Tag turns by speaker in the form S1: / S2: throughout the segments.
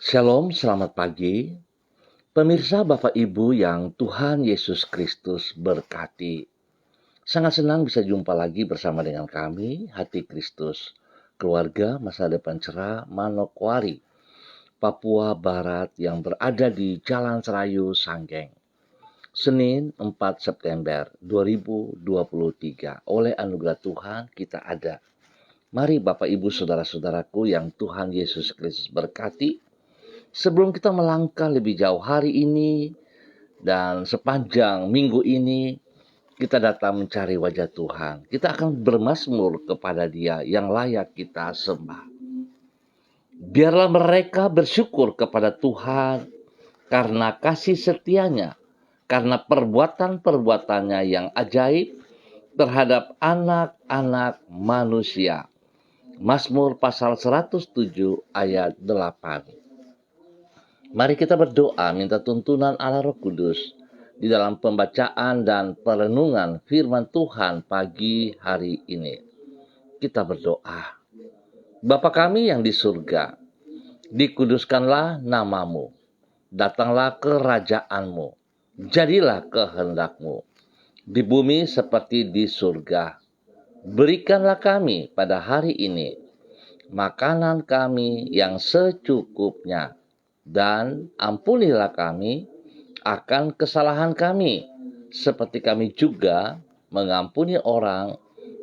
S1: Shalom, selamat pagi. Pemirsa Bapak Ibu yang Tuhan Yesus Kristus berkati. Sangat senang bisa jumpa lagi bersama dengan kami, Hati Kristus, keluarga masa depan cerah Manokwari, Papua Barat yang berada di Jalan Serayu, Sanggeng. Senin 4 September 2023. Oleh anugerah Tuhan kita ada. Mari Bapak Ibu Saudara-saudaraku yang Tuhan Yesus Kristus berkati. Sebelum kita melangkah lebih jauh hari ini dan sepanjang minggu ini, kita datang mencari wajah Tuhan. Kita akan bermazmur kepada Dia yang layak kita sembah. Biarlah mereka bersyukur kepada Tuhan karena kasih setianya, karena perbuatan-perbuatannya yang ajaib terhadap anak-anak manusia. Mazmur pasal 107 ayat 8. Mari kita berdoa minta tuntunan Allah Roh Kudus di dalam pembacaan dan perenungan firman Tuhan pagi hari ini. Kita berdoa. Bapa kami yang di surga, dikuduskanlah namamu, datanglah kerajaanmu, jadilah kehendakmu, di bumi seperti di surga. Berikanlah kami pada hari ini makanan kami yang secukupnya, dan ampunilah kami akan kesalahan kami, seperti kami juga mengampuni orang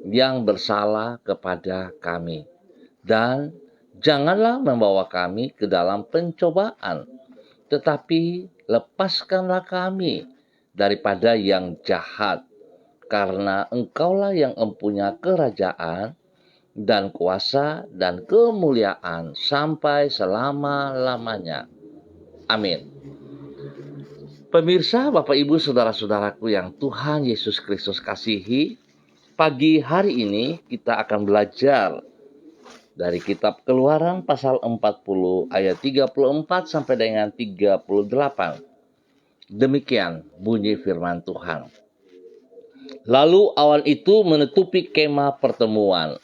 S1: yang bersalah kepada kami. Dan janganlah membawa kami ke dalam pencobaan, tetapi lepaskanlah kami daripada yang jahat, karena Engkaulah yang mempunyai kerajaan dan kuasa dan kemuliaan sampai selama-lamanya. Amin. Pemirsa, Bapak Ibu, Saudara-saudaraku yang Tuhan Yesus Kristus kasihi, pagi hari ini kita akan belajar dari kitab Keluaran pasal 40 ayat 34 sampai dengan 38. Demikian bunyi firman Tuhan. Lalu awan itu menutupi kemah pertemuan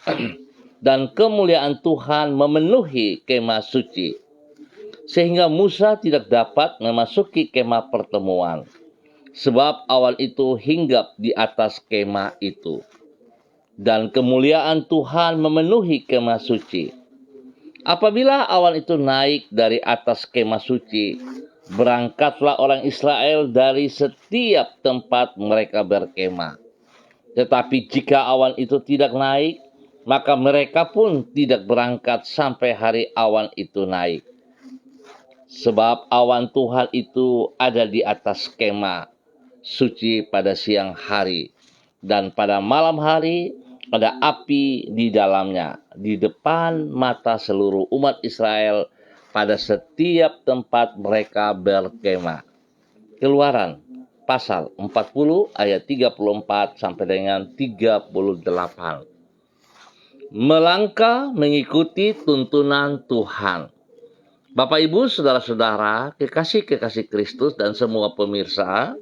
S1: dan kemuliaan Tuhan memenuhi kemah suci, sehingga Musa tidak dapat memasuki kemah pertemuan, sebab awan itu hinggap di atas kemah itu. Dan kemuliaan Tuhan memenuhi kemah suci. Apabila awan itu naik dari atas kemah suci, berangkatlah orang Israel dari setiap tempat mereka berkemah. Tetapi jika awan itu tidak naik, maka mereka pun tidak berangkat sampai hari awan itu naik. Sebab awan Tuhan itu ada di atas kemah suci pada siang hari, dan pada malam hari ada api di dalamnya, di depan mata seluruh umat Israel pada setiap tempat mereka berkemah. Keluaran pasal 40 ayat 34 sampai dengan 38. Melangkah mengikuti tuntunan Tuhan. Bapak Ibu, Saudara-saudara, kekasih-kekasih Kristus dan semua pemirsa,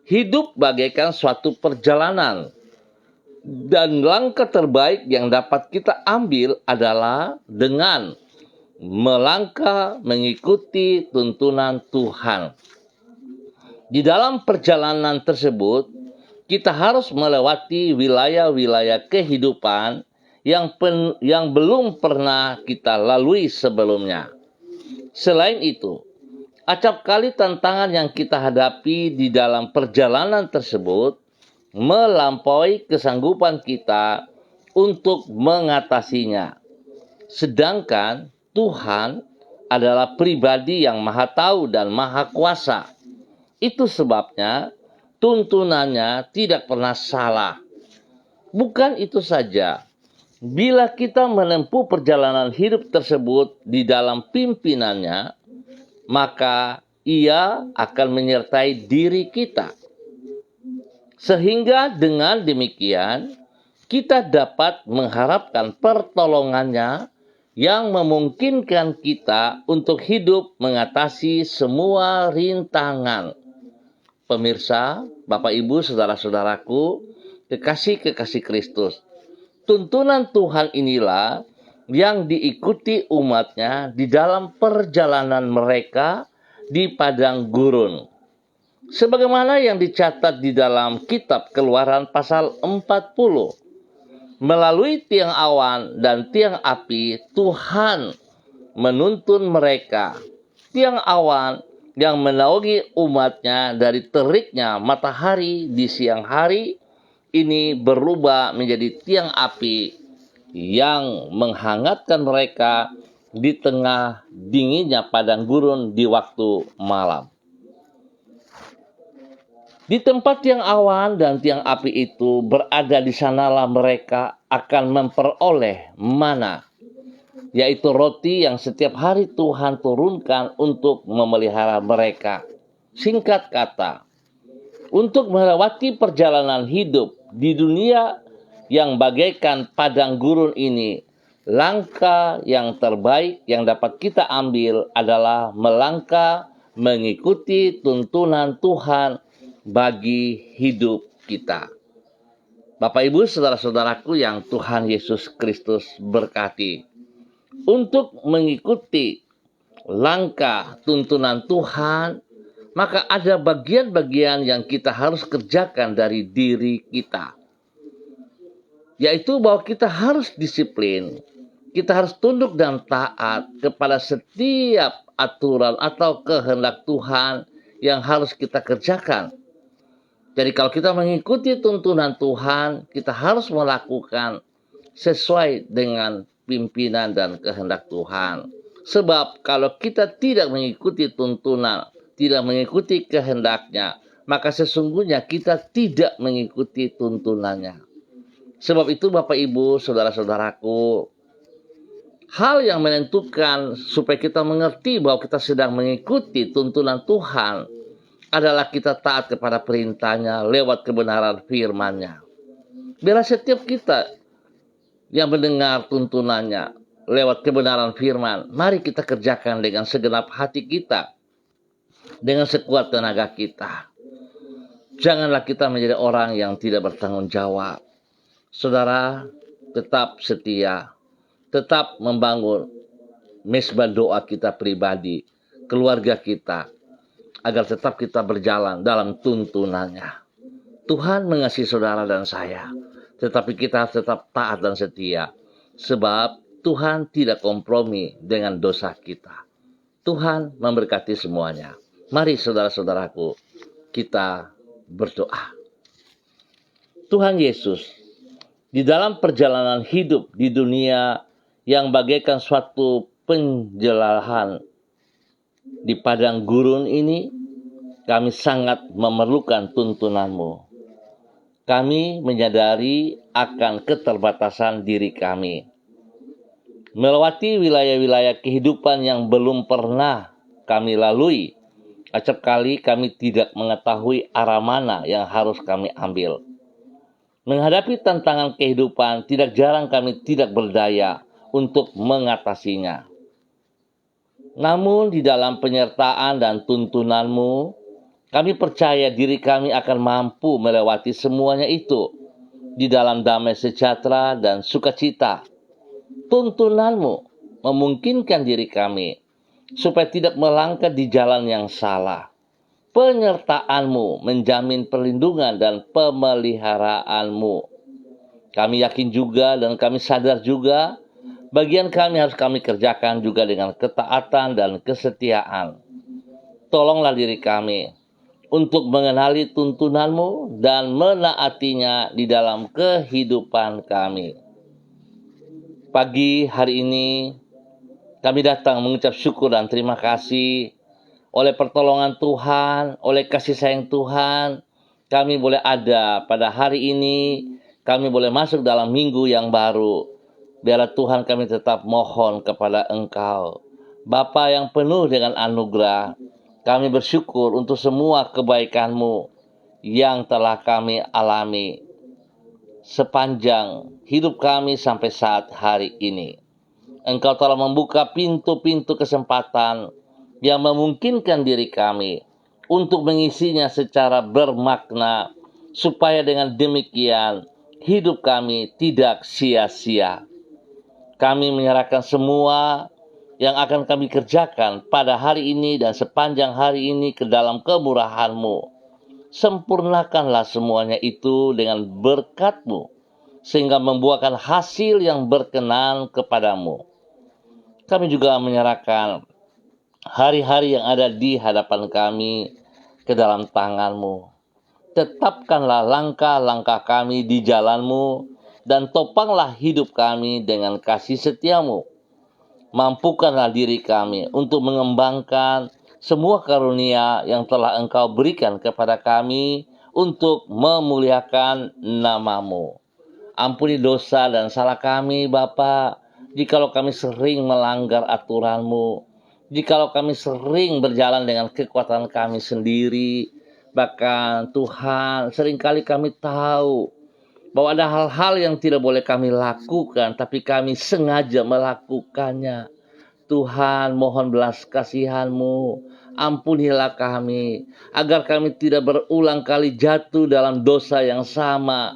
S1: hidup bagaikan suatu perjalanan. Dan langkah terbaik yang dapat kita ambil adalah dengan melangkah mengikuti tuntunan Tuhan. Di dalam perjalanan tersebut, kita harus melewati wilayah-wilayah kehidupan yang belum pernah kita lalui sebelumnya. Selain itu, acap kali tantangan yang kita hadapi di dalam perjalanan tersebut melampaui kesanggupan kita untuk mengatasinya. Sedangkan Tuhan adalah pribadi yang maha tahu dan maha kuasa. Itu sebabnya tuntunannya tidak pernah salah. Bukan itu saja, bila kita menempuh perjalanan hidup tersebut di dalam pimpinannya, maka Ia akan menyertai diri kita. Sehingga dengan demikian, kita dapat mengharapkan pertolongannya yang memungkinkan kita untuk hidup mengatasi semua rintangan. Pemirsa, Bapak Ibu, Saudara-saudaraku, kekasih-kekasih Kristus, tuntunan Tuhan inilah yang diikuti umatnya di dalam perjalanan mereka di padang gurun. Sebagaimana yang dicatat di dalam kitab Keluaran pasal 40. Melalui tiang awan dan tiang api, Tuhan menuntun mereka. Tiang awan yang menaungi umatnya dari teriknya matahari di siang hari ini berubah menjadi tiang api yang menghangatkan mereka di tengah dinginnya padang gurun di waktu malam. Di tempat tiang awan dan tiang api itu berada di sanalah mereka akan memperoleh mana, yaitu roti yang setiap hari Tuhan turunkan untuk memelihara mereka. Singkat kata, untuk melewati perjalanan hidup di dunia yang bagaikan padang gurun ini, langkah yang terbaik yang dapat kita ambil adalah melangkah mengikuti tuntunan Tuhan bagi hidup kita. Bapak Ibu, saudara-saudaraku yang Tuhan Yesus Kristus berkati, untuk mengikuti langkah tuntunan Tuhan, maka ada bagian-bagian yang kita harus kerjakan dari diri kita. Yaitu bahwa kita harus disiplin, kita harus tunduk dan taat kepada setiap aturan atau kehendak Tuhan yang harus kita kerjakan. Jadi kalau kita mengikuti tuntunan Tuhan, kita harus melakukan sesuai dengan pimpinan dan kehendak Tuhan. Sebab kalau kita tidak mengikuti tuntunan, tidak mengikuti kehendaknya, maka sesungguhnya kita tidak mengikuti tuntunannya. Sebab itu Bapak Ibu, saudara-saudaraku, hal yang menentukan supaya kita mengerti bahwa kita sedang mengikuti tuntunan Tuhan adalah kita taat kepada perintahnya lewat kebenaran firman-Nya. Biarlah setiap kita yang mendengar tuntunannya lewat kebenaran firman, mari kita kerjakan dengan segenap hati kita, dengan sekuat tenaga kita. Janganlah kita menjadi orang yang tidak bertanggung jawab. Saudara, tetap setia, tetap membangun mesbah doa kita pribadi, keluarga kita, agar tetap kita berjalan dalam tuntunannya. Tuhan mengasihi saudara dan saya, tetapi kita harus tetap taat dan setia. Sebab Tuhan tidak kompromi dengan dosa kita. Tuhan memberkati semuanya. Mari saudara-saudaraku, kita berdoa. Tuhan Yesus, di dalam perjalanan hidup di dunia yang bagaikan suatu penjelahan di padang gurun ini, kami sangat memerlukan tuntunan-Mu. Kami menyadari akan keterbatasan diri kami. Melewati wilayah-wilayah kehidupan yang belum pernah kami lalui. Acap kali kami tidak mengetahui arah mana yang harus kami ambil. Menghadapi tantangan kehidupan, tidak jarang kami tidak berdaya untuk mengatasinya. Namun di dalam penyertaan dan tuntunan-Mu, kami percaya diri kami akan mampu melewati semuanya itu di dalam damai sejahtera dan sukacita. Tuntunan-Mu memungkinkan diri kami supaya tidak melangkah di jalan yang salah. Penyertaan-Mu menjamin perlindungan dan pemeliharaanmu. Kami yakin juga dan kami sadar juga, bagian kami harus kami kerjakan juga dengan ketaatan dan kesetiaan. Tolonglah diri kami untuk mengenali tuntunan-Mu dan menaatinya di dalam kehidupan kami. Pagi hari ini, kami datang mengucap syukur dan terima kasih oleh pertolongan Tuhan, oleh kasih sayang Tuhan, kami boleh ada pada hari ini, kami boleh masuk dalam minggu yang baru. Biarlah Tuhan kami tetap mohon kepada Engkau, Bapa yang penuh dengan anugerah, kami bersyukur untuk semua kebaikan-Mu yang telah kami alami sepanjang hidup kami sampai saat hari ini. Engkau telah membuka pintu-pintu kesempatan yang memungkinkan diri kami untuk mengisinya secara bermakna, supaya dengan demikian hidup kami tidak sia-sia. Kami menyerahkan semua yang akan kami kerjakan pada hari ini dan sepanjang hari ini ke dalam kemurahan-Mu. Sempurnakanlah semuanya itu dengan berkat-Mu, sehingga membuahkan hasil yang berkenan kepadamu. Kami juga menyerahkan hari-hari yang ada di hadapan kami ke dalam tangan-Mu. Tetapkanlah langkah-langkah kami di jalan-Mu, dan topanglah hidup kami dengan kasih setia-Mu. Mampukanlah diri kami untuk mengembangkan semua karunia yang telah Engkau berikan kepada kami untuk memuliakan nama-Mu. Ampuni dosa dan salah kami, Bapa, jikalau kami sering melanggar aturan-Mu, jikalau kami sering berjalan dengan kekuatan kami sendiri. Bahkan Tuhan, seringkali kami tahu bahwa ada hal-hal yang tidak boleh kami lakukan, tapi kami sengaja melakukannya. Tuhan, mohon belas kasihan-Mu, ampunilah kami, agar kami tidak berulang kali jatuh dalam dosa yang sama,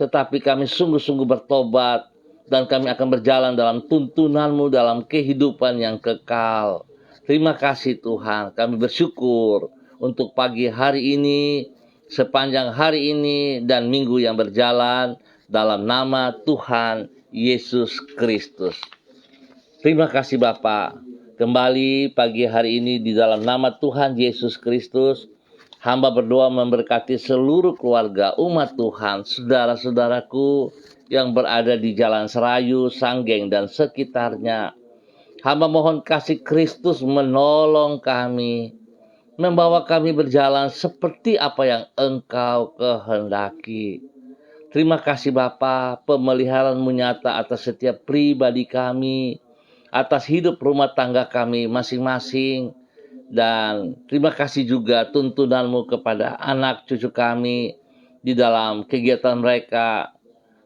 S1: tetapi kami sungguh-sungguh bertobat, dan kami akan berjalan dalam tuntunan-Mu dalam kehidupan yang kekal. Terima kasih Tuhan, kami bersyukur untuk pagi hari ini, sepanjang hari ini, dan minggu yang berjalan, dalam nama Tuhan Yesus Kristus. Terima kasih Bapa. Kembali pagi hari ini di dalam nama Tuhan Yesus Kristus, hamba berdoa memberkati seluruh keluarga umat Tuhan, saudara-saudaraku yang berada di Jalan Serayu, Sanggeng, dan sekitarnya. Hamba mohon kasih Kristus menolong kami, membawa kami berjalan seperti apa yang Engkau kehendaki. Terima kasih Bapa, pemeliharaan-Mu nyata atas setiap pribadi kami, atas hidup rumah tangga kami masing-masing. Dan terima kasih juga tuntunan-Mu kepada anak cucu kami di dalam kegiatan mereka,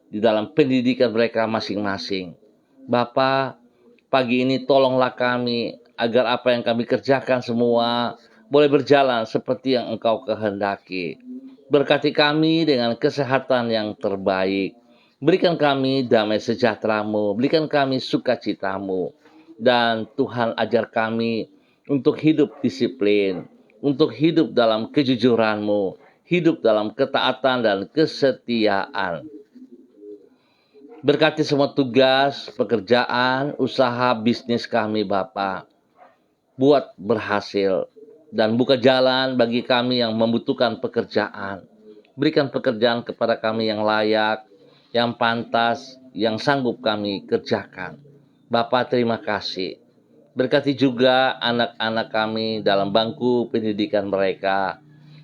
S1: di dalam pendidikan mereka masing-masing. Bapa, pagi ini tolonglah kami agar apa yang kami kerjakan semua boleh berjalan seperti yang Engkau kehendaki. Berkati kami dengan kesehatan yang terbaik. Berikan kami damai sejahtera-Mu, berikan kami sukacita-Mu. Dan Tuhan ajar kami untuk hidup disiplin, untuk hidup dalam kejujuran-Mu, hidup dalam ketaatan dan kesetiaan. Berkati semua tugas, pekerjaan, usaha, bisnis kami Bapa. Buat berhasil dan buka jalan bagi kami yang membutuhkan pekerjaan. Berikan pekerjaan kepada kami yang layak, yang pantas, yang sanggup kami kerjakan. Bapa, terima kasih. Berkati juga anak-anak kami dalam bangku pendidikan mereka.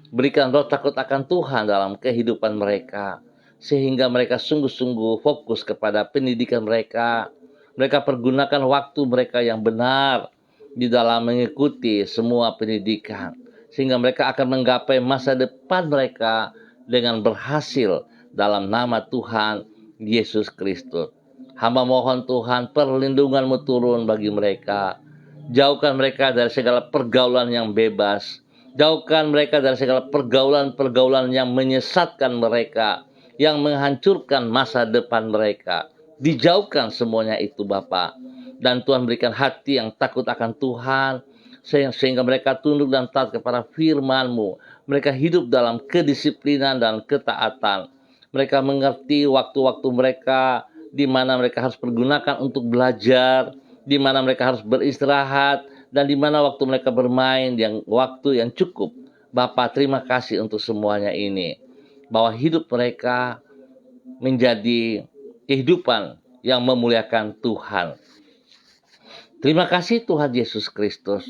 S1: Berikan roh takut akan Tuhan dalam kehidupan mereka, sehingga mereka sungguh-sungguh fokus kepada pendidikan mereka. Mereka pergunakan waktu mereka yang benar di dalam mengikuti semua pendidikan, sehingga mereka akan menggapai masa depan mereka dengan berhasil dalam nama Tuhan Yesus Kristus. Hamba mohon Tuhan, perlindungan-Mu turun bagi mereka. Jauhkan mereka dari segala pergaulan yang bebas. Jauhkan mereka dari segala pergaulan-pergaulan yang menyesatkan mereka, yang menghancurkan masa depan mereka. Dijauhkan semuanya itu Bapa. Dan Tuhan berikan hati yang takut akan Tuhan, sehingga mereka tunduk dan taat kepada firman-Mu. Mereka hidup dalam kedisiplinan dan ketaatan. Mereka mengerti waktu-waktu mereka, di mana mereka harus pergunakan untuk belajar, di mana mereka harus beristirahat, dan di mana waktu mereka bermain, waktu yang cukup. Bapa, terima kasih untuk semuanya ini. Bahwa hidup mereka menjadi kehidupan yang memuliakan Tuhan. Terima kasih Tuhan Yesus Kristus.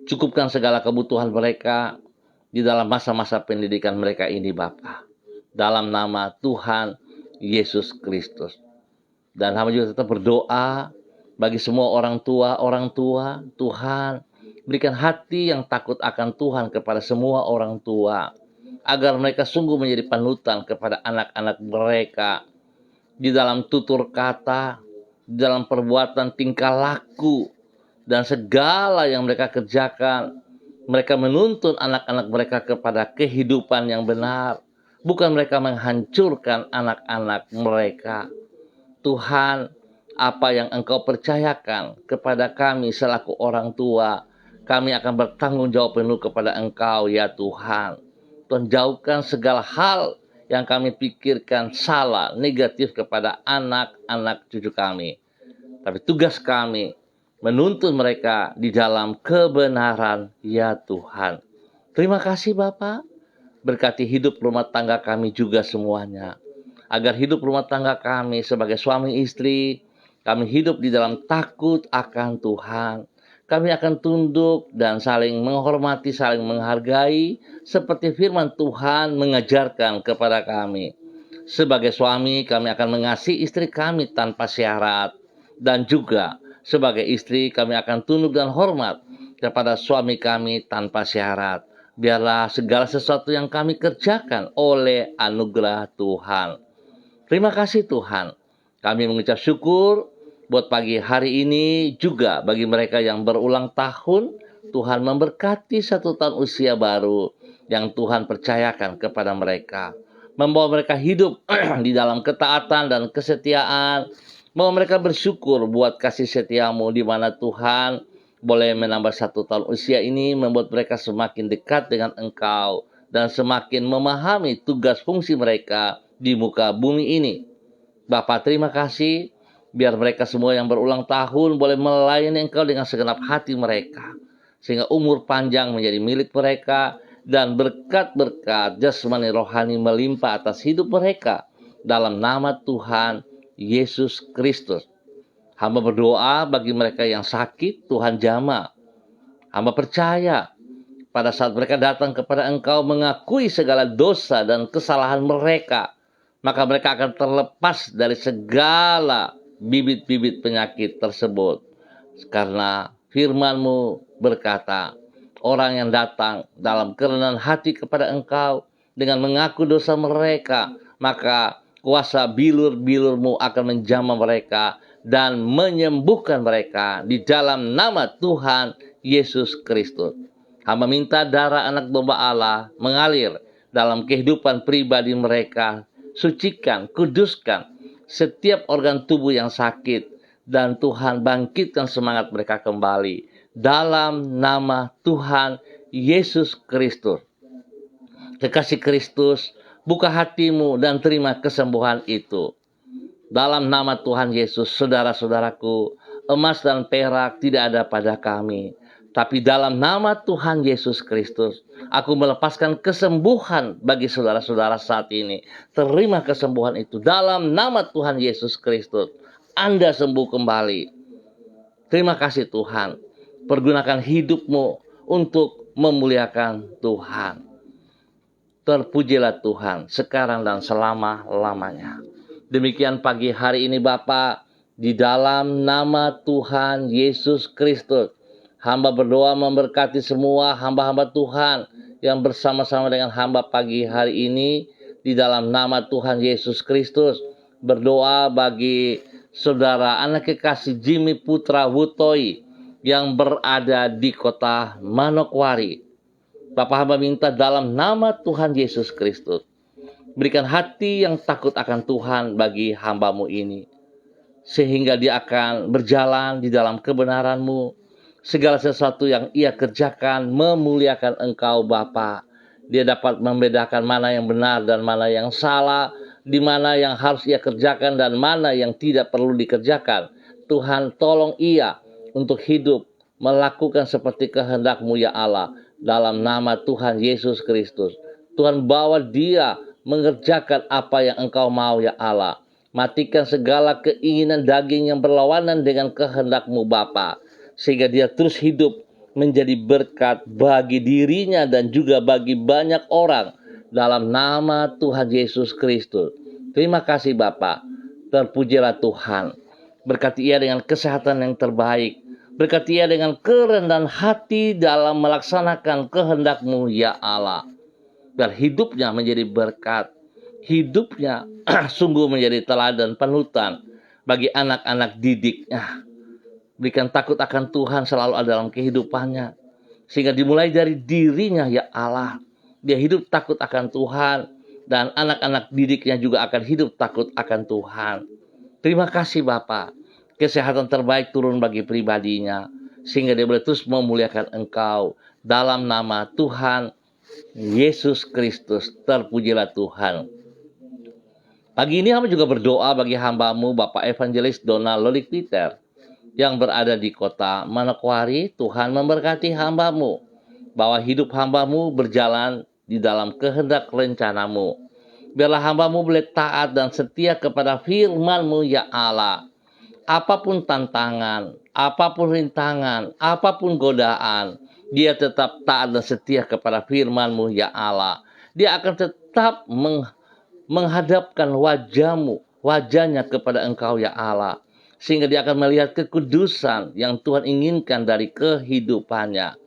S1: Cukupkan segala kebutuhan mereka di dalam masa-masa pendidikan mereka ini Bapa. Dalam nama Tuhan Yesus Kristus. Dan hamba juga tetap berdoa bagi semua orang tua, Tuhan berikan hati yang takut akan Tuhan kepada semua orang tua, agar mereka sungguh menjadi panutan kepada anak-anak mereka di dalam tutur kata, di dalam perbuatan, tingkah laku, dan segala yang mereka kerjakan. Mereka menuntun anak-anak mereka kepada kehidupan yang benar, bukan mereka menghancurkan anak-anak mereka. Tuhan, apa yang Engkau percayakan kepada kami selaku orang tua. Kami akan bertanggung jawab penuh kepada Engkau, ya Tuhan. Tuhan, jauhkan segala hal yang kami pikirkan salah, negatif kepada anak-anak cucu kami. Tapi tugas kami menuntun mereka di dalam kebenaran, ya Tuhan. Terima kasih Bapa. Berkati hidup rumah tangga kami juga semuanya. Agar hidup rumah tangga kami sebagai suami istri, kami hidup di dalam takut akan Tuhan. Kami akan tunduk dan saling menghormati, saling menghargai, seperti firman Tuhan mengajarkan kepada kami. Sebagai suami, kami akan mengasihi istri kami tanpa syarat. Dan juga sebagai istri, kami akan tunduk dan hormat kepada suami kami tanpa syarat. Biarlah segala sesuatu yang kami kerjakan oleh anugerah Tuhan. Terima kasih Tuhan. Kami mengucap syukur buat pagi hari ini juga bagi mereka yang berulang tahun. Tuhan memberkati 1 tahun usia baru yang Tuhan percayakan kepada mereka. Membawa mereka hidup di dalam ketaatan dan kesetiaan. Mau mereka bersyukur buat kasih setiamu di mana Tuhan boleh menambah 1 tahun usia ini, membuat mereka semakin dekat dengan Engkau dan semakin memahami tugas fungsi mereka di muka bumi ini. Bapa, terima kasih. Biar mereka semua yang berulang tahun boleh melayani Engkau dengan segenap hati mereka. Sehingga umur panjang menjadi milik mereka dan berkat-berkat jasmani rohani melimpah atas hidup mereka. Dalam nama Tuhan Yesus Kristus. Hamba berdoa bagi mereka yang sakit, Tuhan jamah. Hamba percaya pada saat mereka datang kepada Engkau mengakui segala dosa dan kesalahan mereka, maka mereka akan terlepas dari segala bibit-bibit penyakit tersebut. Karena firman-Mu berkata, orang yang datang dalam kerendahan hati kepada Engkau dengan mengaku dosa mereka, maka kuasa bilur-bilur-Mu akan menjamah mereka dan menyembuhkan mereka di dalam nama Tuhan Yesus Kristus. Hamba minta darah anak domba Allah mengalir dalam kehidupan pribadi mereka. Sucikan, kuduskan setiap organ tubuh yang sakit. Dan Tuhan bangkitkan semangat mereka kembali. Dalam nama Tuhan Yesus Kristus. Kekasih Kristus, buka hatimu dan terima kesembuhan itu. Dalam nama Tuhan Yesus, saudara-saudaraku, emas dan perak tidak ada pada kami. Tapi dalam nama Tuhan Yesus Kristus, aku melepaskan kesembuhan bagi saudara-saudara saat ini. Terima kesembuhan itu dalam nama Tuhan Yesus Kristus. Anda sembuh kembali. Terima kasih Tuhan. Pergunakan hidupmu untuk memuliakan Tuhan. Terpujilah Tuhan sekarang dan selama-lamanya. Demikian pagi hari ini Bapa, di dalam nama Tuhan Yesus Kristus. Hamba berdoa memberkati semua hamba-hamba Tuhan yang bersama-sama dengan hamba pagi hari ini di dalam nama Tuhan Yesus Kristus. Berdoa bagi saudara anak kekasih Jimmy Putra Wutoi yang berada di kota Manokwari. Bapak hamba minta dalam nama Tuhan Yesus Kristus, berikan hati yang takut akan Tuhan bagi hamba-Mu ini, sehingga dia akan berjalan di dalam kebenaran-Mu. Segala sesuatu yang ia kerjakan memuliakan Engkau Bapa. Dia dapat membedakan mana yang benar dan mana yang salah, di mana yang harus ia kerjakan dan mana yang tidak perlu dikerjakan. Tuhan tolong ia untuk hidup melakukan seperti kehendak-Mu ya Allah. Dalam nama Tuhan Yesus Kristus. Tuhan bawa dia mengerjakan apa yang Engkau mau ya Allah. Matikan segala keinginan daging yang berlawanan dengan kehendak-Mu Bapa. Sehingga dia terus hidup menjadi berkat bagi dirinya dan juga bagi banyak orang. Dalam nama Tuhan Yesus Kristus. Terima kasih Bapa. Terpujilah Tuhan. Berkati ia dengan kesehatan yang terbaik. Berkati ia dengan kerendahan hati dalam melaksanakan kehendak-Mu ya Allah. Biar hidupnya menjadi berkat. Hidupnya sungguh menjadi teladan panutan bagi anak-anak didiknya. Berikan takut akan Tuhan selalu ada dalam kehidupannya. Sehingga dimulai dari dirinya ya Allah. Dia hidup takut akan Tuhan. Dan anak-anak didiknya juga akan hidup takut akan Tuhan. Terima kasih Bapa. kesehatan terbaik turun bagi pribadinya, sehingga dia boleh terus memuliakan Engkau. Dalam nama Tuhan Yesus Kristus, terpujilah Tuhan. Pagi ini hamba juga berdoa bagi hambamu Bapak Evangelis Donald Lolik Peter yang berada di kota Manokwari. Tuhan memberkati hambamu, bahwa hidup hambamu berjalan di dalam kehendak rencanamu. Biarlah hambamu boleh taat dan setia kepada firman-Mu ya Allah. Apapun tantangan, apapun rintangan, apapun godaan, dia tetap taat dan setia kepada firman-Mu ya Allah. Dia akan tetap menghadapkan wajahnya kepada Engkau ya Allah, sehingga dia akan melihat kekudusan yang Tuhan inginkan dari kehidupannya.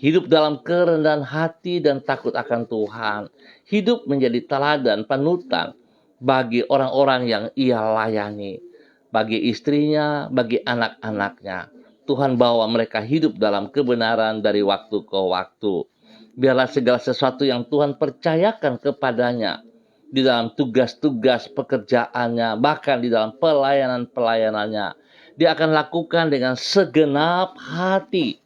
S1: Hidup dalam kerendahan hati dan takut akan Tuhan. Hidup menjadi teladan panutan bagi orang-orang yang ia layani, bagi istrinya, bagi anak-anaknya. Tuhan bawa mereka hidup dalam kebenaran dari waktu ke waktu. Biarlah segala sesuatu yang Tuhan percayakan kepadanya di dalam tugas-tugas pekerjaannya, bahkan di dalam pelayanan-pelayanannya, dia akan lakukan dengan segenap hati,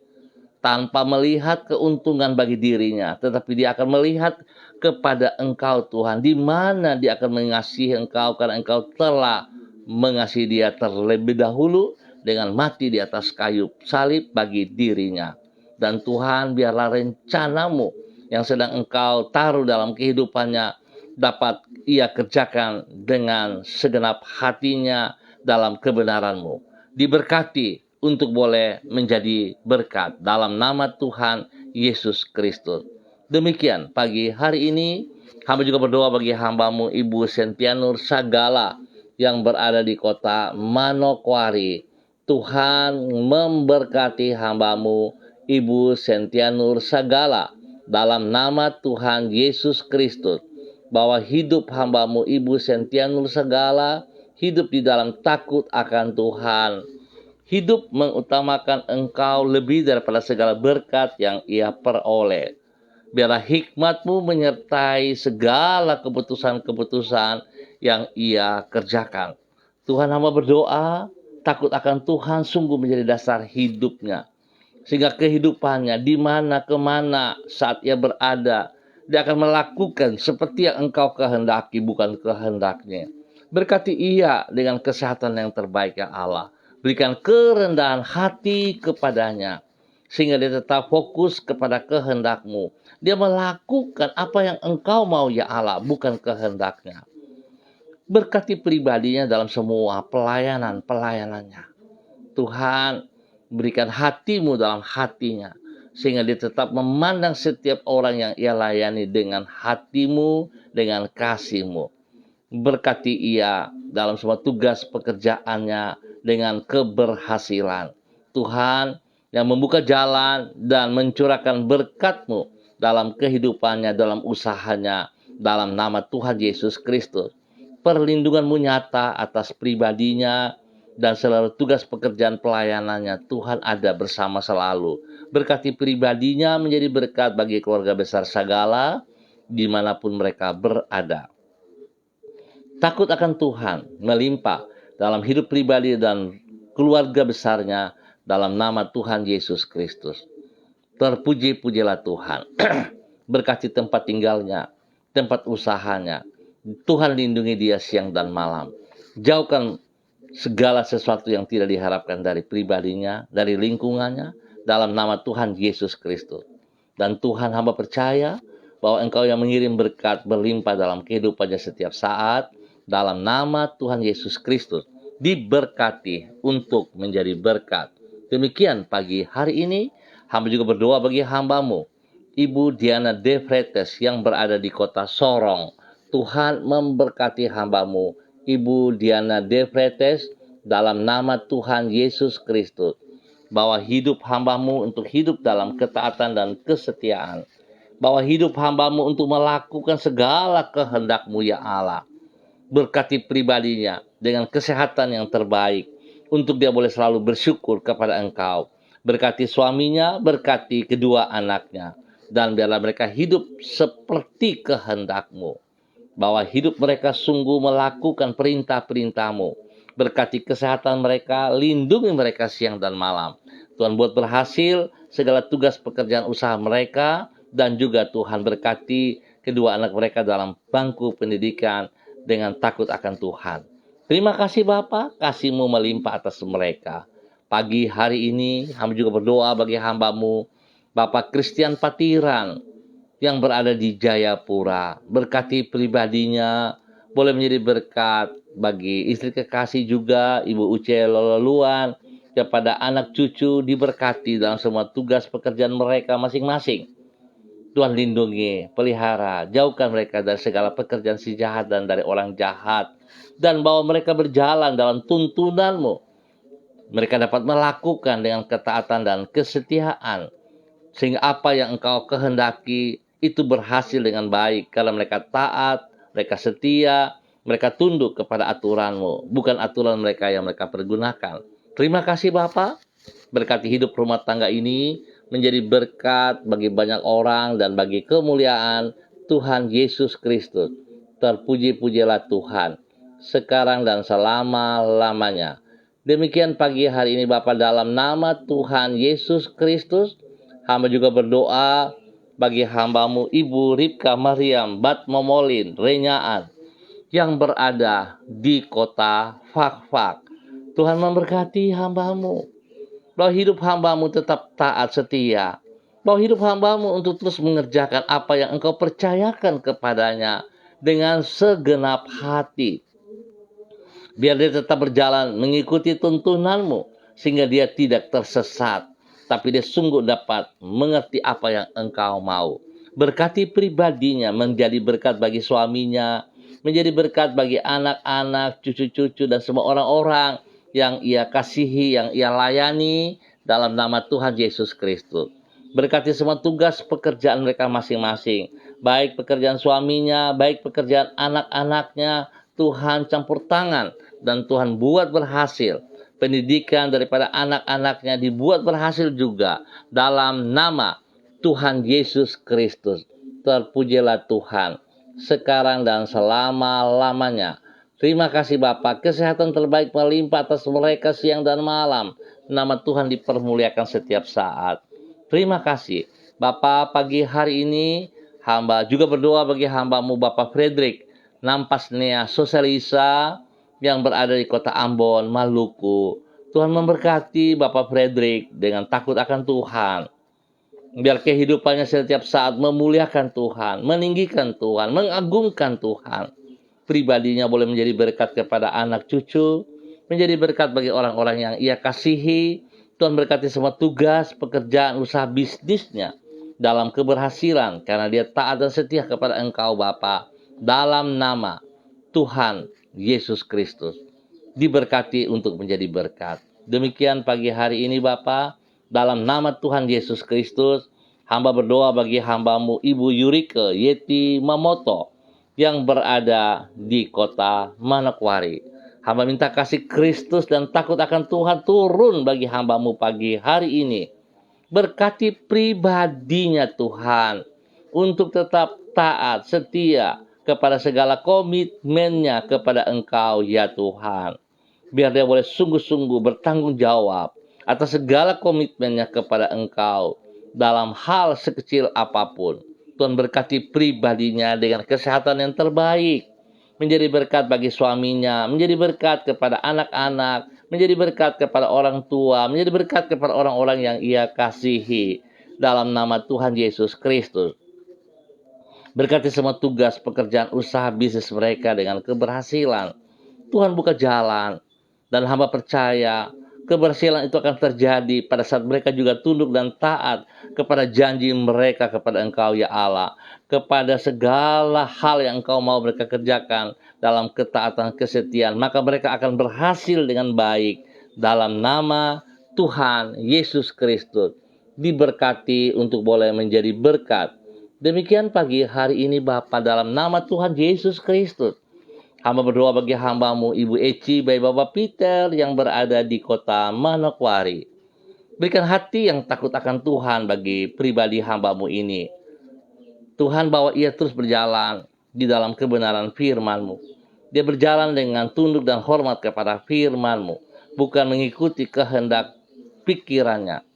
S1: tanpa melihat keuntungan bagi dirinya, tetapi dia akan melihat kepada Engkau Tuhan, di mana dia akan mengasihi Engkau, karena Engkau telah mengasihi dia terlebih dahulu dengan mati di atas kayu salib bagi dirinya. Dan Tuhan, biarlah rencanamu yang sedang Engkau taruh dalam kehidupannya dapat ia kerjakan dengan segenap hatinya dalam kebenaran-Mu. Diberkati untuk boleh menjadi berkat dalam nama Tuhan Yesus Kristus. Demikian pagi hari ini, hamba juga berdoa bagi hambamu Ibu Sentianur Sagala yang berada di kota Manokwari. Tuhan memberkati hambamu Ibu Sentianur Sagala dalam nama Tuhan Yesus Kristus, bahwa hidup hambamu Ibu Sentianur Sagala hidup di dalam takut akan Tuhan, hidup mengutamakan Engkau lebih daripada segala berkat yang ia peroleh. Biarlah hikmat-Mu menyertai segala keputusan-keputusan yang ia kerjakan. Tuhan, hamba berdoa, takut akan Tuhan sungguh menjadi dasar hidupnya, sehingga kehidupannya di mana kemana saat ia berada, dia akan melakukan seperti yang Engkau kehendaki, bukan kehendaknya. Berkati ia dengan kesehatan yang terbaik ya Allah. Berikan kerendahan hati kepadanya, sehingga dia tetap fokus kepada kehendak-Mu. Dia melakukan apa yang Engkau mau ya Allah, bukan kehendaknya. Berkati pribadinya dalam semua pelayanannya. Tuhan, berikan hati-Mu dalam hatinya, sehingga dia tetap memandang setiap orang yang ia layani dengan hati-Mu, dengan kasih-Mu. Berkati ia dalam semua tugas pekerjaannya dengan keberhasilan. Tuhan, yang membuka jalan dan mencurahkan berkat-Mu dalam kehidupannya, dalam usahanya, dalam nama Tuhan Yesus Kristus. Perlindungan-Mu nyata atas pribadinya dan seluruh tugas pekerjaan pelayanannya. Tuhan ada bersama selalu. Berkati pribadinya menjadi berkat bagi keluarga besar Sagala dimanapun mereka berada. Takut akan Tuhan melimpah dalam hidup pribadi dan keluarga besarnya dalam nama Tuhan Yesus Kristus. Terpuji-pujilah Tuhan. Berkati tempat tinggalnya, tempat usahanya. Tuhan lindungi dia siang dan malam. Jauhkan segala sesuatu yang tidak diharapkan dari pribadinya, dari lingkungannya, dalam nama Tuhan Yesus Kristus. Dan Tuhan, hamba percaya bahwa Engkau yang mengirim berkat berlimpah dalam kehidupannya setiap saat, dalam nama Tuhan Yesus Kristus, diberkati untuk menjadi berkat. Demikian pagi hari ini, hamba juga berdoa bagi hambamu Ibu Diana De Vretes yang berada di kota Sorong. Tuhan memberkati hambamu Ibu Diana De Vretes dalam nama Tuhan Yesus Kristus, bahwa hidup hambamu untuk hidup dalam ketaatan dan kesetiaan, bahwa hidup hambamu untuk melakukan segala kehendak-Mu ya Allah. Berkati pribadinya dengan kesehatan yang terbaik, untuk dia boleh selalu bersyukur kepada Engkau. Berkati suaminya, berkati kedua anaknya, dan biarlah mereka hidup seperti kehendak-Mu, bahwa hidup mereka sungguh melakukan perintah-perintah-Mu, Berkati kesehatan mereka, lindungi mereka siang dan malam. Tuhan buat berhasil segala tugas pekerjaan usaha mereka, dan juga Tuhan berkati kedua anak mereka dalam bangku pendidikan dengan takut akan Tuhan. Terima kasih Bapa, kasih-Mu melimpah atas mereka. Pagi hari ini, hamba juga berdoa bagi hamba-Mu, Bapak Christian Patiran, yang berada di Jayapura. Berkati pribadinya, boleh menjadi berkat bagi istri kekasih juga, Ibu Uce Lololuan, kepada anak cucu diberkati dalam semua tugas pekerjaan mereka masing-masing. Tuhan lindungi, pelihara, jauhkan mereka dari segala pekerjaan si jahat dan dari orang jahat, dan bawa mereka berjalan dalam tuntunan-Mu. Mereka dapat melakukan dengan ketaatan dan kesetiaan, sehingga apa yang Engkau kehendaki itu berhasil dengan baik, karena mereka taat, mereka setia, mereka tunduk kepada aturan-Mu, bukan aturan mereka yang mereka pergunakan. Terima kasih Bapa, berkati hidup rumah tangga ini menjadi berkat bagi banyak orang dan bagi kemuliaan Tuhan Yesus Kristus. Terpuji-pujilah Tuhan, sekarang dan selama-lamanya. Demikian pagi hari ini Bapa, dalam nama Tuhan Yesus Kristus, hamba juga berdoa bagi hamba-Mu Ibu Ripka Mariam Batmomolin Renyaan yang berada di kota Fakfak. Tuhan memberkati hamba-Mu, bahwa hidup hamba-Mu tetap taat setia, bahwa hidup hamba-Mu untuk terus mengerjakan apa yang Engkau percayakan kepadanya dengan segenap hati. Biar dia tetap berjalan mengikuti tuntunan-Mu, sehingga dia tidak tersesat, tapi dia sungguh dapat mengerti apa yang Engkau mau. Berkati pribadinya, menjadi berkat bagi suaminya, menjadi berkat bagi anak-anak, cucu-cucu, dan semua orang-orang yang ia kasihi, yang ia layani dalam nama Tuhan Yesus Kristus. Berkati semua tugas pekerjaan mereka masing-masing, baik pekerjaan suaminya, baik pekerjaan anak-anaknya. Tuhan campur tangan dan Tuhan buat berhasil. Pendidikan daripada anak-anaknya dibuat berhasil juga dalam nama Tuhan Yesus Kristus. Terpujilah Tuhan sekarang dan selama-lamanya. Terima kasih Bapa, kesehatan terbaik melimpah atas mereka siang dan malam. Nama Tuhan dipermuliakan setiap saat. Terima kasih Bapa, pagi hari ini hamba juga berdoa bagi hamba-Mu Bapak Frederick Nampasnea Sosialisa yang berada di kota Ambon, Maluku. Tuhan memberkati Bapak Frederick dengan takut akan Tuhan. Biar kehidupannya setiap saat memuliakan Tuhan, meninggikan Tuhan, mengagungkan Tuhan. Pribadinya boleh menjadi berkat kepada anak cucu, menjadi berkat bagi orang-orang yang ia kasihi. Tuhan berkati semua tugas, pekerjaan, usaha bisnisnya dalam keberhasilan, karena dia taat dan setia kepada Engkau Bapa. Dalam nama Tuhan Yesus Kristus, diberkati untuk menjadi berkat. Demikian pagi hari ini Bapa, dalam nama Tuhan Yesus Kristus, hamba berdoa bagi hamba-Mu Ibu Yurike Yeti Mamoto yang berada di kota Manokwari. Hamba minta kasih Kristus dan takut akan Tuhan turun bagi hamba-Mu pagi hari ini. Berkati pribadinya Tuhan, untuk tetap taat, setia kepada segala komitmennya kepada Engkau ya Tuhan. Biar dia boleh sungguh-sungguh bertanggung jawab atas segala komitmennya kepada Engkau dalam hal sekecil apapun. Tuhan berkati pribadinya dengan kesehatan yang terbaik, menjadi berkat bagi suaminya, menjadi berkat kepada anak-anak, menjadi berkat kepada orang tua, menjadi berkat kepada orang-orang yang ia kasihi dalam nama Tuhan Yesus Kristus. Berkati semua tugas, pekerjaan, usaha, bisnis mereka dengan keberhasilan. Tuhan buka jalan, dan hamba percaya keberhasilan itu akan terjadi pada saat mereka juga tunduk dan taat kepada janji mereka kepada Engkau ya Allah, kepada segala hal yang Engkau mau mereka kerjakan dalam ketaatan kesetiaan, maka mereka akan berhasil dengan baik dalam nama Tuhan Yesus Kristus. Diberkati untuk boleh menjadi berkat. Demikian pagi hari ini Bapa, dalam nama Tuhan Yesus Kristus, hamba berdoa bagi hamba-Mu Ibu Eci bayi Bapak Peter yang berada di kota Manokwari. Berikan hati yang takut akan Tuhan bagi pribadi hamba-Mu ini. Tuhan, bawa ia terus berjalan di dalam kebenaran firman-Mu. Dia berjalan dengan tunduk dan hormat kepada firman-Mu, bukan mengikuti kehendak pikirannya.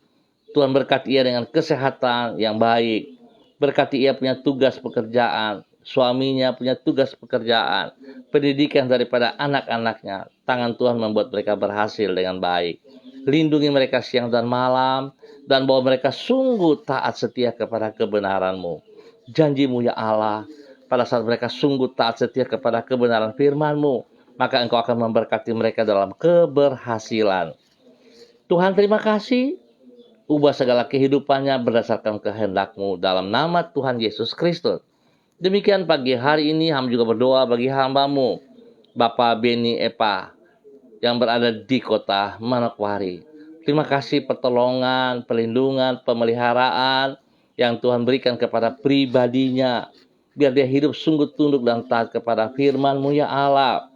S1: Tuhan berkati ia dengan kesehatan yang baik. Berkati ia punya tugas pekerjaan, suaminya punya tugas pekerjaan, pendidikan daripada anak-anaknya. Tangan Tuhan membuat mereka berhasil dengan baik. Lindungi mereka siang dan malam, dan bahwa mereka sungguh taat setia kepada kebenaran-Mu. Janji-Mu ya Allah, pada saat mereka sungguh taat setia kepada kebenaran firman-Mu, maka Engkau akan memberkati mereka dalam keberhasilan. Tuhan, terima kasih. Ubah segala kehidupannya berdasarkan kehendak-Mu dalam nama Tuhan Yesus Kristus. Demikian pagi hari ini hamba juga berdoa bagi hamba-Mu, Bapak Beni Epa, yang berada di kota Manokwari. Terima kasih pertolongan, perlindungan, pemeliharaan yang Tuhan berikan kepada pribadinya. Biar dia hidup sungguh tunduk dan taat kepada firman-Mu ya Allah.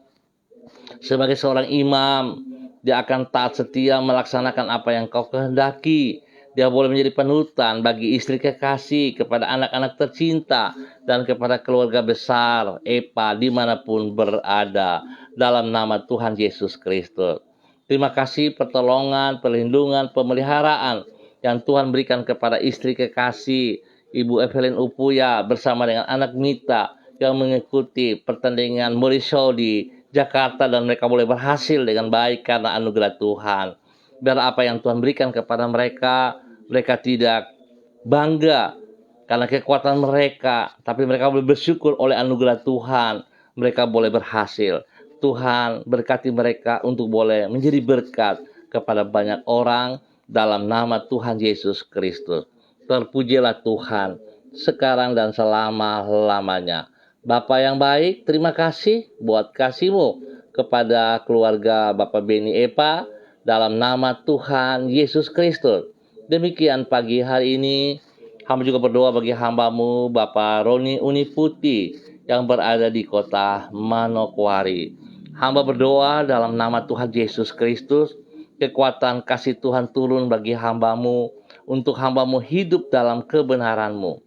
S1: Sebagai seorang imam, dia akan taat setia melaksanakan apa yang Kau kehendaki. Dia boleh menjadi panutan bagi istri kekasih, kepada anak-anak tercinta, dan kepada keluarga besar Epa dimanapun berada. Dalam nama Tuhan Yesus Kristus. Terima kasih pertolongan, perlindungan, pemeliharaan yang Tuhan berikan kepada istri kekasih, Ibu Evelyn Upuya bersama dengan anak Mita yang mengikuti pertandingan Morisho di Jakarta, dan mereka boleh berhasil dengan baik karena anugerah Tuhan. Biar apa yang Tuhan berikan kepada mereka, mereka tidak bangga karena kekuatan mereka, tapi mereka boleh bersyukur oleh anugerah Tuhan. Mereka boleh berhasil. Tuhan berkati mereka untuk boleh menjadi berkat kepada banyak orang dalam nama Tuhan Yesus Kristus. Terpujilah Tuhan sekarang dan selama-lamanya. Bapa yang baik, terima kasih buat kasih-Mu kepada keluarga Bapak Beni Epa dalam nama Tuhan Yesus Kristus. Demikian pagi hari ini, hamba juga berdoa bagi hamba-Mu Bapak Roni Uniputi yang berada di kota Manokwari. Hamba berdoa dalam nama Tuhan Yesus Kristus, kekuatan kasih Tuhan turun bagi hamba-Mu, untuk hamba-Mu hidup dalam kebenaran-Mu.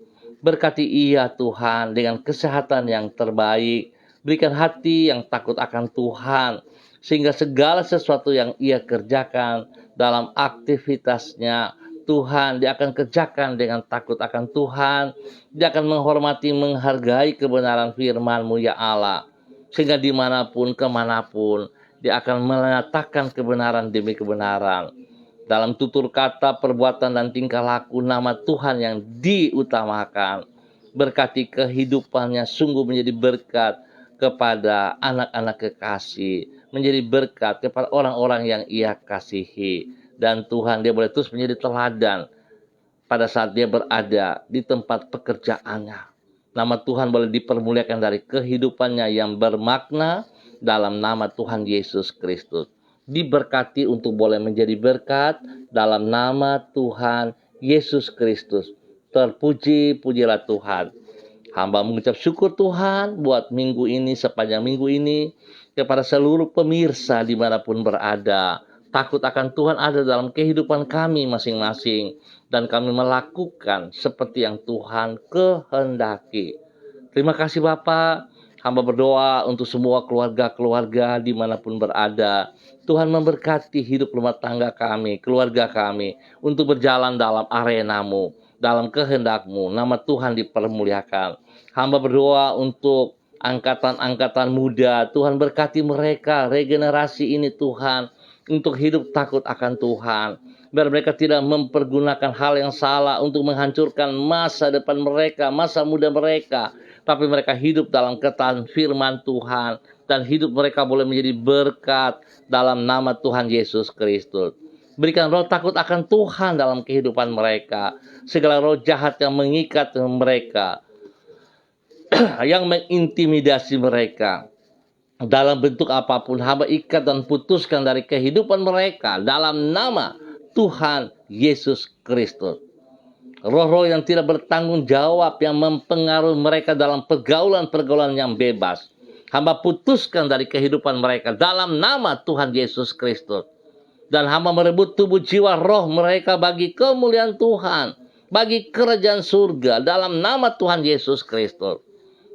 S1: Berkati ia Tuhan dengan kesehatan yang terbaik, berikan hati yang takut akan Tuhan, sehingga segala sesuatu yang ia kerjakan dalam aktivitasnya, Tuhan, dia akan kerjakan dengan takut akan Tuhan. Dia akan menghormati, menghargai kebenaran firman-Mu ya Allah, sehingga dimanapun, kemanapun, dia akan menyatakan kebenaran demi kebenaran. Dalam tutur kata, perbuatan, dan tingkah laku, nama Tuhan yang diutamakan. Berkati kehidupannya sungguh menjadi berkat kepada anak-anak kekasih, menjadi berkat kepada orang-orang yang ia kasihi. Dan Tuhan, dia boleh terus menjadi teladan pada saat dia berada di tempat pekerjaannya. Nama Tuhan boleh dipermuliakan dari kehidupannya yang bermakna dalam nama Tuhan Yesus Kristus. Diberkati untuk boleh menjadi berkat dalam nama Tuhan Yesus Kristus. Terpuji-pujilah Tuhan. Hamba mengucap syukur Tuhan buat minggu ini, sepanjang minggu ini, kepada seluruh pemirsa dimanapun berada. Takut akan Tuhan ada dalam kehidupan kami masing-masing, dan kami melakukan seperti yang Tuhan kehendaki. Terima kasih Bapa. Hamba berdoa untuk semua keluarga-keluarga dimanapun berada. Tuhan memberkati hidup rumah tangga kami, keluarga kami, untuk berjalan dalam arena-Mu, dalam kehendak-Mu. Nama Tuhan dipermuliakan. Hamba berdoa untuk angkatan-angkatan muda. Tuhan berkati mereka, regenerasi ini Tuhan, untuk hidup takut akan Tuhan. Biar mereka tidak mempergunakan hal yang salah untuk menghancurkan masa depan mereka, masa muda mereka. Tapi mereka hidup dalam ketaatan firman Tuhan, dan hidup mereka boleh menjadi berkat dalam nama Tuhan Yesus Kristus. Berikan roh takut akan Tuhan dalam kehidupan mereka. Segala roh jahat yang mengikat mereka, yang mengintimidasi mereka, dalam bentuk apapun, hamba ikat dan putuskan dari kehidupan mereka dalam nama Tuhan Yesus Kristus. Roh-roh yang tidak bertanggung jawab yang mempengaruhi mereka dalam pergaulan-pergaulan yang bebas, hamba putuskan dari kehidupan mereka dalam nama Tuhan Yesus Kristus. Dan hamba merebut tubuh jiwa roh mereka bagi kemuliaan Tuhan, bagi kerajaan surga dalam nama Tuhan Yesus Kristus.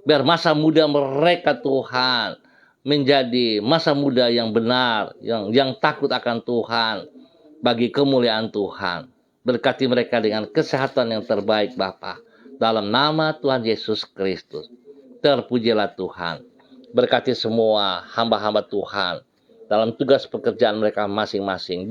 S1: Biar masa muda mereka Tuhan menjadi masa muda yang benar, yang takut akan Tuhan, bagi kemuliaan Tuhan. Berkati mereka dengan kesehatan yang terbaik Bapa, dalam nama Tuhan Yesus Kristus. Terpujilah Tuhan. Berkati semua hamba-hamba Tuhan dalam tugas pekerjaan mereka masing-masing.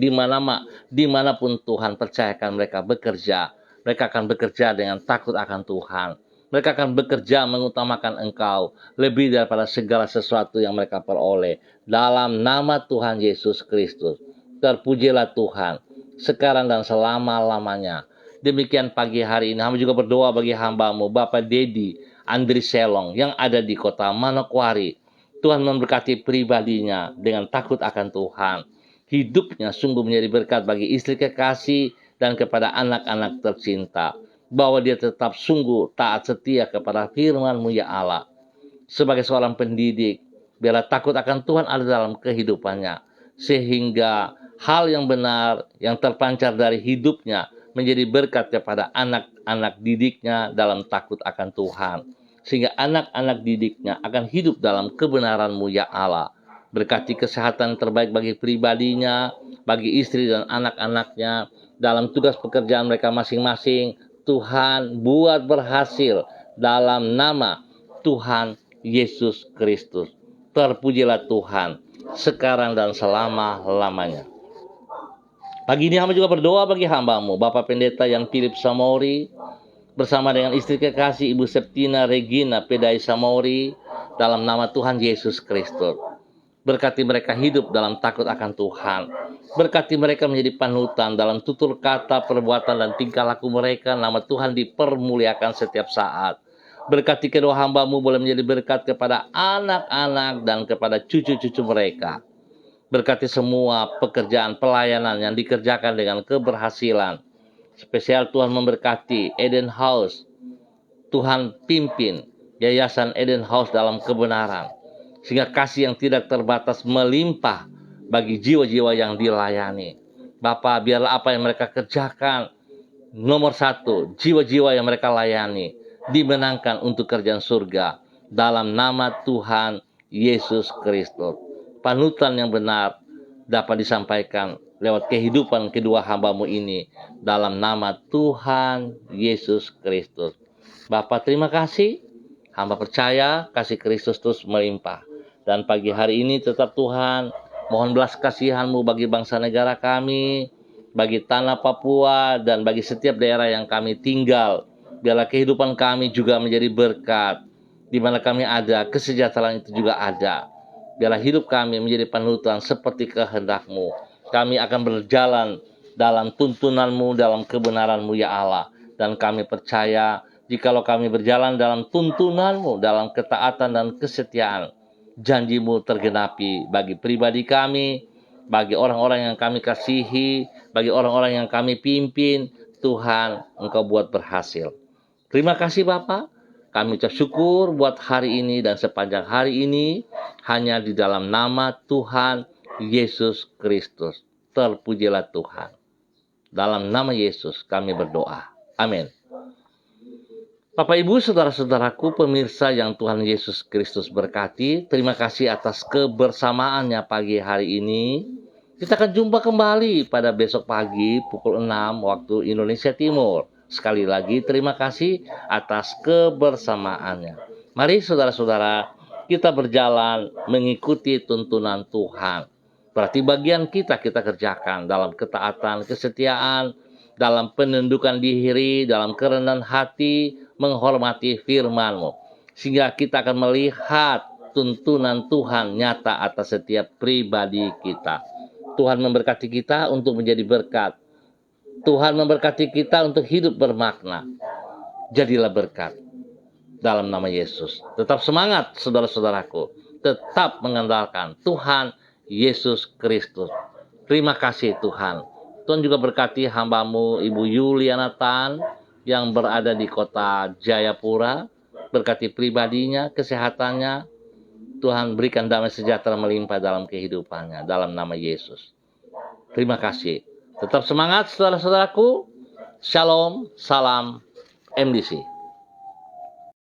S1: Dimanapun Tuhan percayakan mereka bekerja, mereka akan bekerja dengan takut akan Tuhan. Mereka akan bekerja mengutamakan Engkau lebih daripada segala sesuatu yang mereka peroleh. Dalam nama Tuhan Yesus Kristus. Terpujilah Tuhan sekarang dan selama-lamanya. Demikian pagi hari ini hamba juga berdoa bagi hamba-Mu Bapak Dedi Andri Selong yang ada di kota Manokwari. Tuhan memberkati pribadinya dengan takut akan Tuhan. Hidupnya sungguh menjadi berkat bagi istri kekasih dan kepada anak-anak tercinta. Bahwa dia tetap sungguh taat setia kepada firman-Mu ya Allah. Sebagai seorang pendidik, biarlah takut akan Tuhan ada dalam kehidupannya. Sehingga hal yang benar yang terpancar dari hidupnya menjadi berkat kepada anak-anak didiknya dalam takut akan Tuhan. Sehingga anak-anak didiknya akan hidup dalam kebenaran-Mu ya Allah. Berkati kesehatan terbaik bagi pribadinya, bagi istri dan anak-anaknya, dalam tugas pekerjaan mereka masing-masing. Tuhan buat berhasil dalam nama Tuhan Yesus Kristus. Terpujilah Tuhan sekarang dan selama-lamanya. Pagi ini hamba juga berdoa bagi hamba-Mu Bapak Pendeta yang Philip Samori bersama dengan istri kekasih Ibu Septina Regina Pedai Samori dalam nama Tuhan Yesus Kristus. Berkati mereka hidup dalam takut akan Tuhan. Berkati mereka menjadi panutan dalam tutur kata, perbuatan, dan tingkah laku mereka. Nama Tuhan dipermuliakan setiap saat. Berkati kedua hamba-Mu boleh menjadi berkat kepada anak-anak dan kepada cucu-cucu mereka. Berkati semua pekerjaan pelayanan yang dikerjakan dengan keberhasilan. Spesial Tuhan memberkati Eden House. Tuhan pimpin Yayasan Eden House dalam kebenaran. Sehingga kasih yang tidak terbatas melimpah bagi jiwa-jiwa yang dilayani. Bapa, biarlah apa yang mereka kerjakan, nomor satu, jiwa-jiwa yang mereka layani, dimenangkan untuk kerjaan surga. Dalam nama Tuhan Yesus Kristus. Panutan yang benar dapat disampaikan lewat kehidupan kedua hamba-Mu ini. Dalam nama Tuhan Yesus Kristus. Bapa, terima kasih. Hamba percaya kasih Kristus terus melimpah. Dan pagi hari ini tetap Tuhan, mohon belas kasihan-Mu bagi bangsa negara kami, bagi tanah Papua, dan bagi setiap daerah yang kami tinggal. Biarlah kehidupan kami juga menjadi berkat. Di mana kami ada, kesejahteraan itu juga ada. Biarlah hidup kami menjadi panutan seperti kehendak-Mu. Kami akan berjalan dalam tuntunan-Mu, dalam kebenaran-Mu ya Allah. Dan kami percaya, jikalau kami berjalan dalam tuntunan-Mu, dalam ketaatan dan kesetiaan, janji-Mu tergenapi bagi pribadi kami, bagi orang-orang yang kami kasihi, bagi orang-orang yang kami pimpin. Tuhan, Engkau buat berhasil. Terima kasih Bapa. Kami ucap syukur buat hari ini dan sepanjang hari ini hanya di dalam nama Tuhan Yesus Kristus. Terpujilah Tuhan. Dalam nama Yesus kami berdoa. Amin. Bapak Ibu, saudara-saudaraku, pemirsa yang Tuhan Yesus Kristus berkati, terima kasih atas kebersamaannya pagi hari ini. Kita akan jumpa kembali pada besok pagi pukul 6 waktu Indonesia Timur. Sekali lagi terima kasih atas kebersamaannya. Mari saudara-saudara, kita berjalan mengikuti tuntunan Tuhan. Berarti bagian kita kerjakan dalam ketaatan, kesetiaan, dalam penundukan diri, dalam kerendahan hati, menghormati firman-Mu. Sehingga kita akan melihat tuntunan Tuhan nyata atas setiap pribadi kita. Tuhan memberkati kita untuk menjadi berkat. Tuhan memberkati kita untuk hidup bermakna. Jadilah berkat. Dalam nama Yesus. Tetap semangat saudara-saudaraku. Tetap mengandalkan Tuhan Yesus Kristus. Terima kasih Tuhan. Tuhan juga berkati hamba-Mu Ibu Yuliana Tan yang berada di kota Jayapura. Berkati pribadinya, kesehatannya. Tuhan berikan damai sejahtera melimpah dalam kehidupannya. Dalam nama Yesus. Terima kasih. Tetap semangat saudara-saudaraku. Shalom, salam MDC.